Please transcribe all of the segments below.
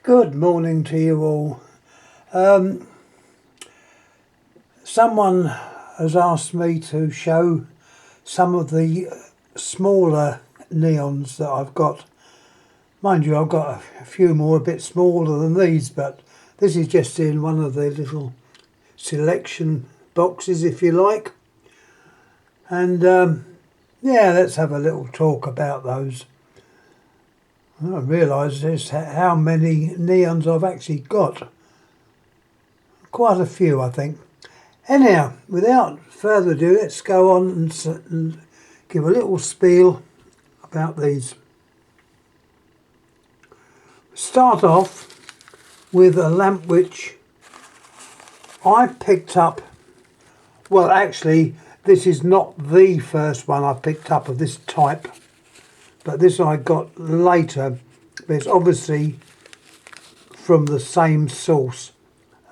Good morning to you all. Someone has asked me to show some of the smaller neons that I've got. Mind you, I've got a few more a bit smaller than these, but this is just in one of the little selection boxes, if you like. And yeah, let's have a little talk about those. I realised just how many neons I've actually got. Quite a few, I think. Anyhow, without further ado, let's go on and give a little spiel about these. Start off with a lamp which I picked up. Well, actually, this is not the first one I picked up of this type, but this I got later. But it's obviously from the same source.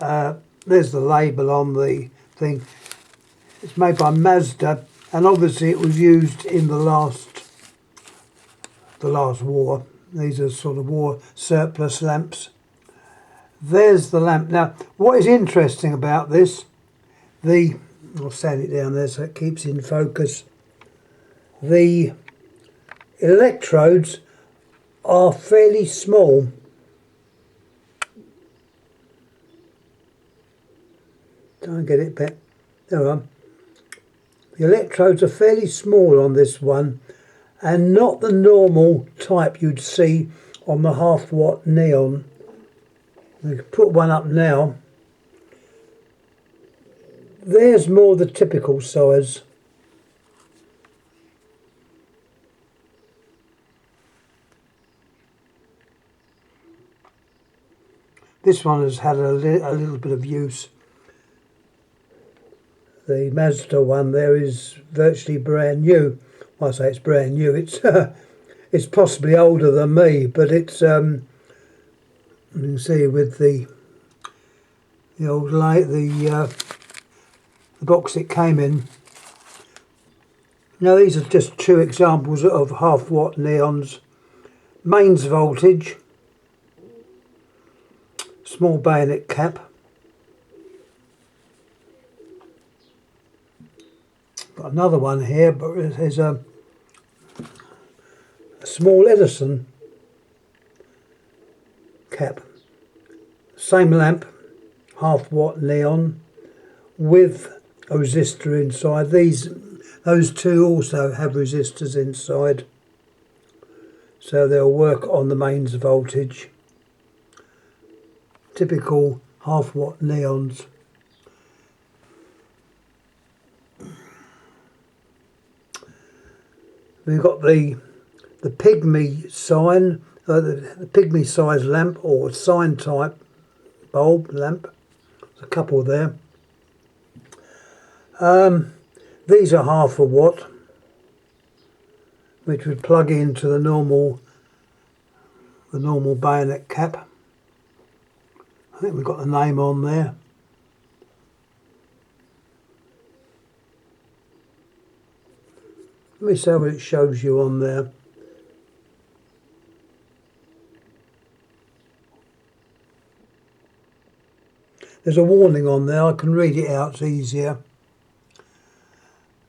There's the label on the thing. It's made by Mazda, and obviously it was used in the last war. These are sort of war surplus lamps. There's the lamp. Now, what is interesting about this, I'll stand it down there so it keeps in focus. The electrodes are fairly small. Try and get it back. There we are. The electrodes are fairly small on this one, and not the normal type you'd see on the half-watt neon. We can put one up now. There's more the typical size. This one has had a little bit of use. The Mazda one there is virtually brand new. Well, I say it's brand new. It's it's possibly older than me, but it's you can see with the old light, the box it came in. Now these are just two examples of half-watt neons. Mains voltage, small bayonet cap. Got another one here, but it has a small Edison cap. Same lamp, half-watt neon with a resistor inside. Those two also have resistors inside, so they'll work on the mains voltage. Typical half-watt neons. We've got the pygmy sign, the pygmy size lamp or sign type bulb lamp. There's a couple there. These are half a watt, which would plug into the normal bayonet cap. I think we've got the name on there. Let me see what it shows you on there. There's a warning on there, I can read it out, it's easier.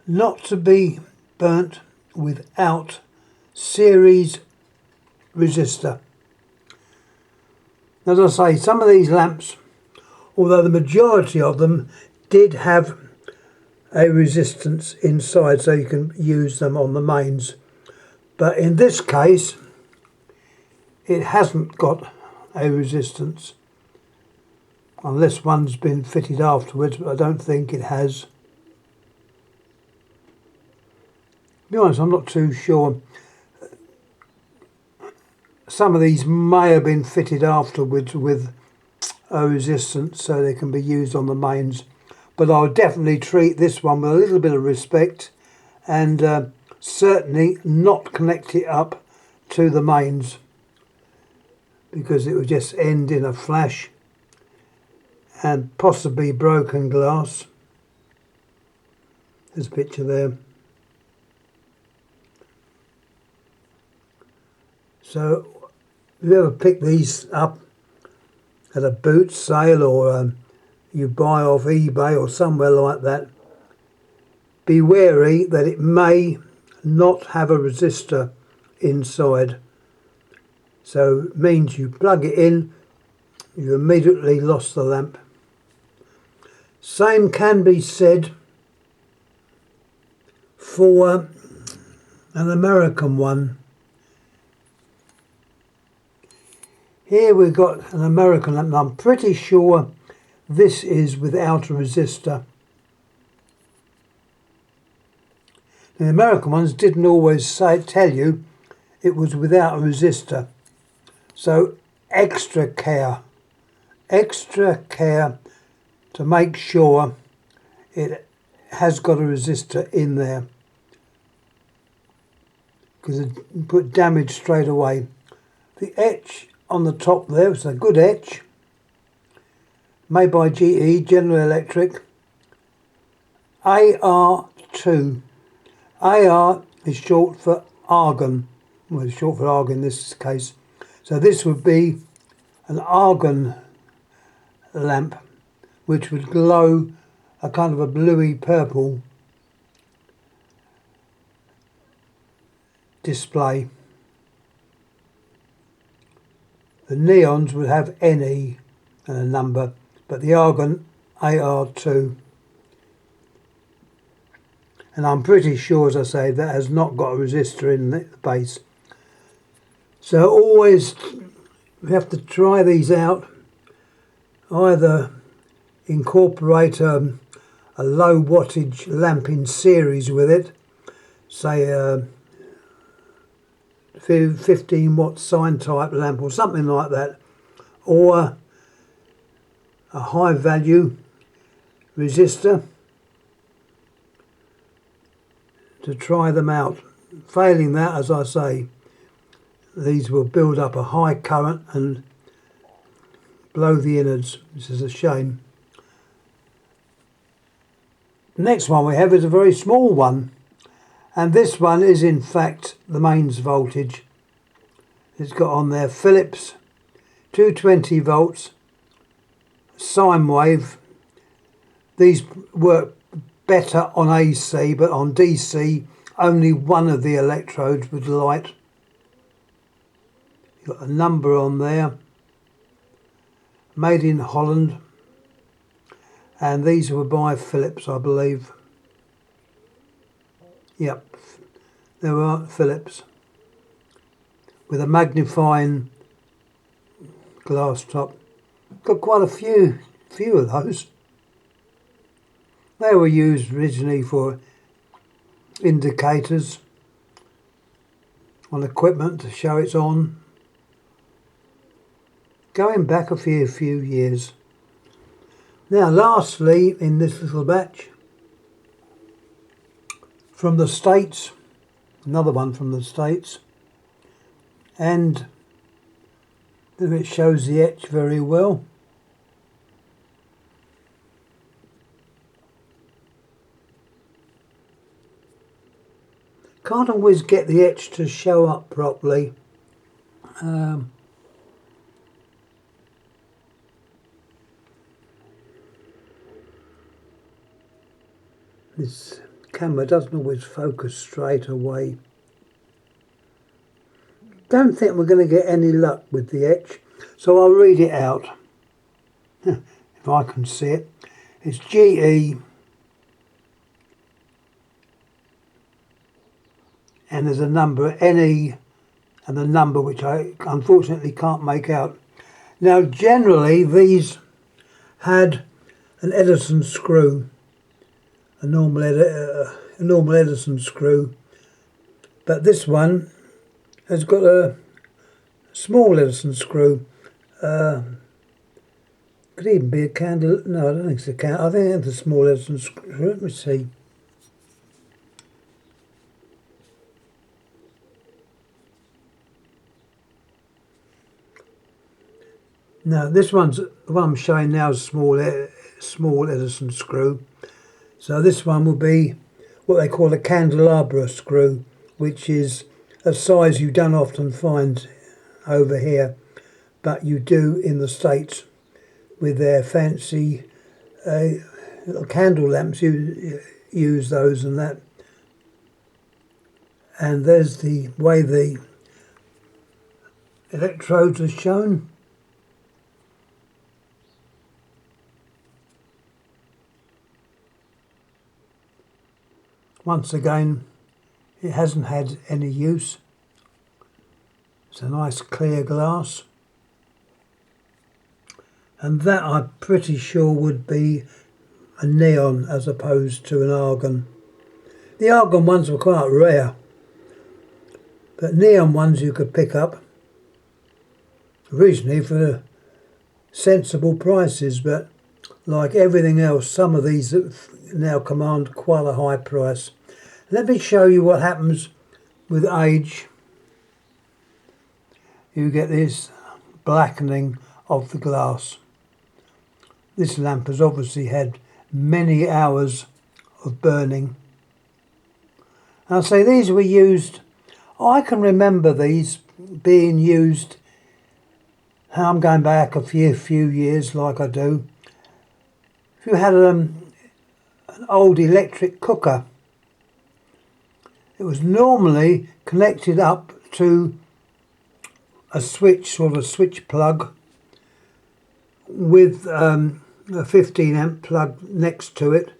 Not to be burnt without series resistor. As I say, some of these lamps, although the majority of them did have a resistance inside, so you can use them on the mains, but in this case it hasn't got a resistance, unless one's been fitted afterwards, but I don't think it has. To be honest, I'm not too sure. Some of these may have been fitted afterwards with a resistance so they can be used on the mains, but I would definitely treat this one with a little bit of respect and certainly not connect it up to the mains, because it would just end in a flash and possibly broken glass. There's a picture there. So if you ever pick these up, at a boot sale, or you buy off eBay or somewhere like that, be wary that it may not have a resistor inside. So it means you plug it in, you immediately lost the lamp. Same can be said for an American one. Here we've got an American lamp, and I'm pretty sure this is without a resistor. The American ones didn't always tell you it was without a resistor. So extra care to make sure it has got a resistor in there, because it put damage straight away. The etch on the top there is a good etch, made by GE, General Electric, AR2. AR is short for argon. Well, it's short for argon in this case. So this would be an argon lamp, which would glow a kind of a bluey purple display. The neons would have NE and a number, but the argon AR2. And I'm pretty sure, as I say, that has not got a resistor in the base. So always, we have to try these out. Either incorporate a low wattage lamp in series with it, say a 15 watt sine type lamp or something like that, or a high value resistor, to try them out. Failing that, as I say, these will build up a high current and blow the innards, which is a shame. The next one we have is a very small one, and this one is in fact the mains voltage. It's got on there Philips 220 volts sine wave. These work better on AC, but on DC only one of the electrodes would light. You've got a number on there, made in Holland, and these were by Philips, I believe. Yep, they were Philips, with a magnifying glass top. Got quite a few of those. They were used originally for indicators on equipment to show it's on, going back a few years. Now lastly, in this little batch, from the States, another one from the States, and it shows the etch very well. Can't always get the etch to show up properly. This camera doesn't always focus straight away. Don't think we're going to get any luck with the etch, so I'll read it out if I can see it. It's GE, and there's a number NE and the number which I unfortunately can't make out. Now generally these had an Edison screw, a normal Edison screw, but this one has got a small Edison screw. Could even be a candle. No, I don't think it's a candle. I think it's a small Edison screw. Let me see. No, this one's the one I'm showing now is small Edison screw. So this one will be what they call a candelabra screw, which is a size you don't often find over here, but you do in the States. with their fancy little candle lamps. You use those and that. And there's the way the electrodes are shown. Once again, it hasn't had any use. It's a nice clear glass. And that I'm pretty sure would be a neon as opposed to an argon. The argon ones were quite rare, but neon ones you could pick up originally for sensible prices, but like everything else, some of these now command quite a high price. Let me show you what happens with age. You get this blackening of the glass. This lamp has obviously had many hours of burning. And I'll say these were used, I can remember these being used, I'm going back a few years like I do. If you had an old electric cooker, it was normally connected up to a switch, sort of switch plug, with a 15 amp plug next to it,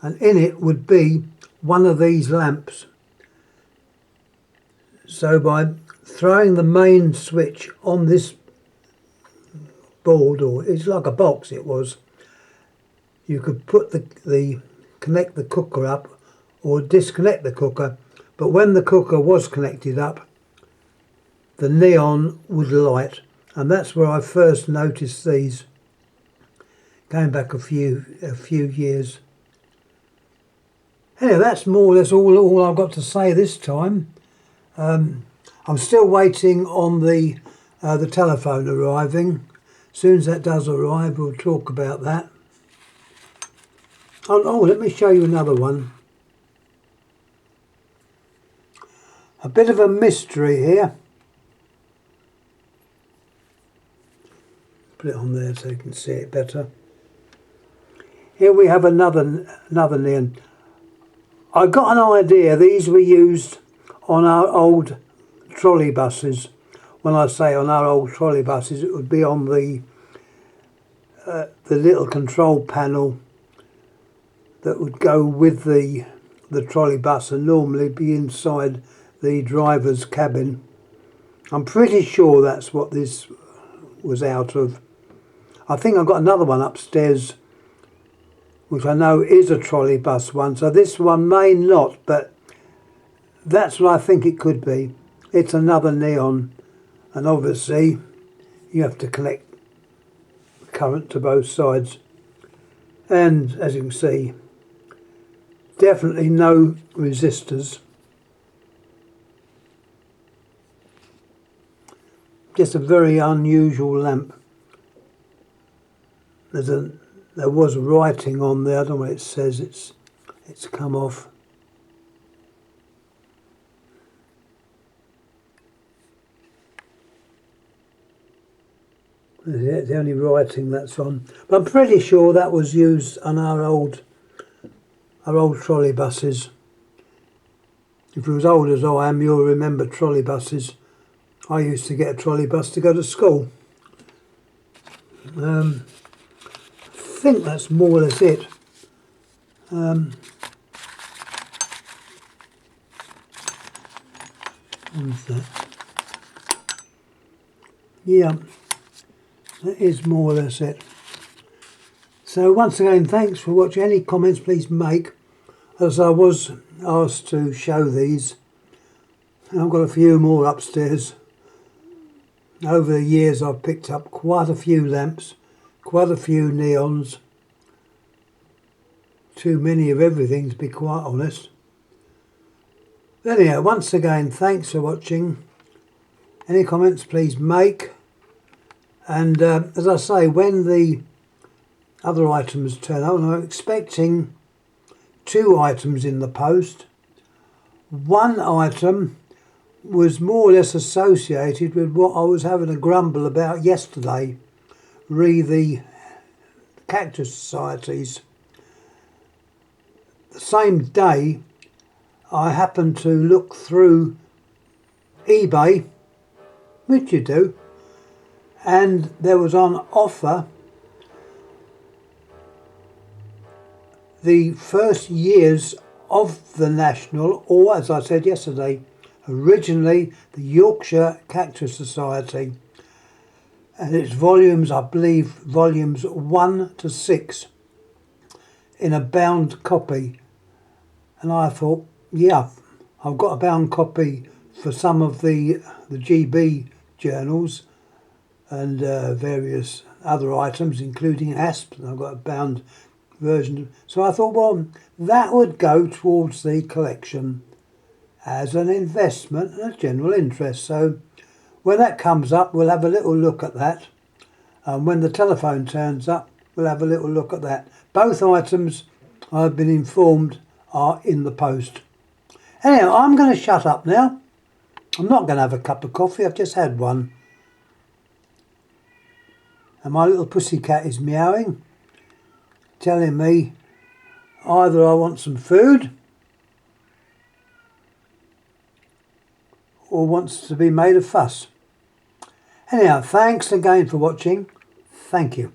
and in it would be one of these lamps. So by throwing the main switch on this board, or it's like a box it was, you could put connect the cooker up or disconnect the cooker, but when the cooker was connected up, the neon would light. And that's where I first noticed these, going back a few years. Anyway, that's more or less all I've got to say this time. I'm still waiting on the telephone arriving. As soon as that does arrive, we'll talk about that. Oh, let me show you another one. A bit of a mystery here. Put it on there so you can see it better. Here we have another neon. I got an idea these were used on our old trolley buses. When I say on our old trolley buses, it would be on the little control panel that would go with the trolley bus and normally be inside the driver's cabin. I'm pretty sure that's what this was out of. I think I've got another one upstairs which I know is a trolley bus one, so this one may not, but that's what I think it could be. It's another neon, and obviously you have to connect current to both sides. And as you can see, definitely no resistors. Just a very unusual lamp. There was writing on there. I don't know what it says. It's come off. It's the only writing that's on. But I'm pretty sure that was used on our old trolley buses. If you're as old as I am, you'll remember trolley buses. I used to get a trolley bus to go to school. I think that's more or less it. What is that? Yeah, that is more or less it. So once again, thanks for watching. Any comments please make, as I was asked to show these. And I've got a few more upstairs. Over the years I've picked up quite a few lamps, quite a few neons. Too many of everything, to be quite honest. Anyhow, once again, thanks for watching. Any comments please make. And as I say, when the other items turn up, I'm expecting 2 items in the post. One item was more or less associated with what I was having a grumble about yesterday re the Cactus Societies. The same day I happened to look through eBay, which you do, and there was on offer the first years of the National, or as I said yesterday, originally the Yorkshire Cactus Society, and its volumes, I believe, volumes 1 to 6 in a bound copy. And I thought, yeah, I've got a bound copy for some of the GB journals and various other items, including ASP. I've got a bound version. So I thought, well, that would go towards the collection as an investment and a general interest. So when that comes up, we'll have a little look at that. And when the telephone turns up, we'll have a little look at that. Both items, I've been informed, are in the post. Anyhow, I'm going to shut up now. I'm not going to have a cup of coffee. I've just had one. And my little pussycat is meowing, telling me either I want some food or wants to be made a fuss. Anyhow, thanks again for watching. Thank you.